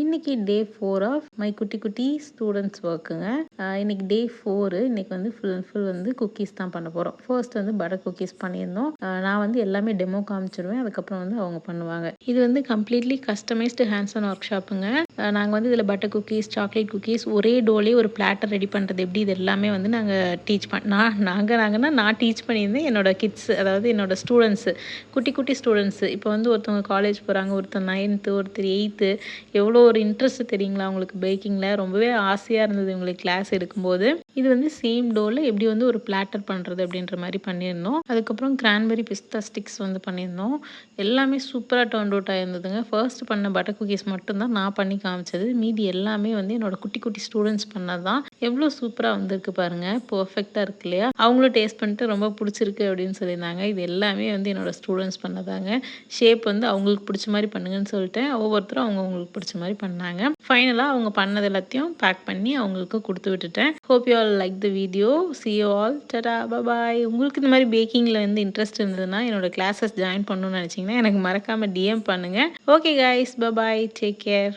இன்னைக்கு டே 4 of my குட்டி குட்டி ஸ்டூடெண்ட்ஸ் ஒர்க்குங்க. இன்னைக்கு டே 4. இன்னைக்கு வந்து ஃபுல் அண்ட் ஃபுல் வந்து குக்கீஸ் தான் பண்ண போகிறோம். ஃபர்ஸ்ட் வந்து பட்டர் குக்கீஸ் பண்ணியிருந்தோம். நான் வந்து எல்லாமே டெமோ காமிச்சிடுவேன். அதுக்கப்புறம் வந்து அவங்க பண்ணுவாங்க. இது வந்து completely customised hands on work ஷாப்புங்க. நாங்கள் வந்து இதில் பட்டர் குக்கீஸ், சாக்லேட் குக்கீஸ், ஒரே டோலே ஒரு பிளாட்டர் ரெடி பண்ணுறது எப்படி, இது எல்லாமே வந்து நாங்கள் டீச் நான் டீச் பண்ணியிருந்தேன். என்னோட கிட்ஸ், அதாவது என்னோட ஸ்டூடெண்ட்ஸு, குட்டி குட்டி ஸ்டூடெண்ட்ஸு. இப்போ வந்து ஒருத்தவங்க காலேஜ் போகிறாங்க, ஒருத்தர் 9th, ஒருத்தர் 8th. எவ்வளோ ஒரு இன்ட்ரெஸ்ட் தெரியுங்களா அவங்களுக்கு பேக்கிங்கில். ரொம்பவே ஆசையாக இருந்தது இவங்களுக்கு கிளாஸ் எடுக்கும்போது. இது வந்து சேம் டோவில் எப்படி வந்து ஒரு பிளாட்டர் பண்ணுறது அப்படின்ற மாதிரி பண்ணியிருந்தோம். அதுக்கப்புறம் கிரான்பெரி பிஸ்தா ஸ்டிக்ஸ் வந்து பண்ணியிருந்தோம். எல்லாமே சூப்பராக டர்ன் அவுட் ஆகிருந்ததுங்க. ஃபர்ஸ்ட் பண்ண பட்டர் குக்கீஸ் மட்டும்தான் நான் பண்ணி காமிச்சது. மீதி எல்லாமே வந்து என்னோட குட்டி குட்டி ஸ்டூடெண்ட்ஸ் பண்ணது தான். எவ்வளோ சூப்பராக வந்திருக்கு பாருங்கள். பர்ஃபெக்டாக இருக்கு இல்லையா? அவங்களும் டேஸ்ட் பண்ணிட்டு ரொம்ப பிடிச்சிருக்கு அப்படின்னு சொல்லியிருந்தாங்க. இது எல்லாமே வந்து என்னோட ஸ்டூடெண்ட்ஸ் பண்ணதாங்க. ஷேப் வந்து அவங்களுக்கு பிடிச்ச மாதிரி பண்ணுங்கன்னு சொல்லிட்டேன். ஒவ்வொருத்தரும் அவங்களுக்கு பிடிச்ச மாதிரி பண்ணாங்க. ஃபைனலாக அவங்க பண்ணது எல்லாத்தையும் பேக் பண்ணி அவங்களுக்கு கொடுத்து விட்டுட்டேன். Hope you all like the video. see you all. Tata, bye. உங்களுக்கு இந்த மாதிரி பேக்கிங்கில் வந்து இன்ட்ரெஸ்ட் இருந்ததுன்னா, என்னோட கிளாஸஸ் ஜாயின் பண்ணணும்னு நினச்சிங்கன்னா எனக்கு மறக்காமல் டிஎம் பண்ணுங்கள். ஓகே கைஸ், பாய், டேக் கேர்.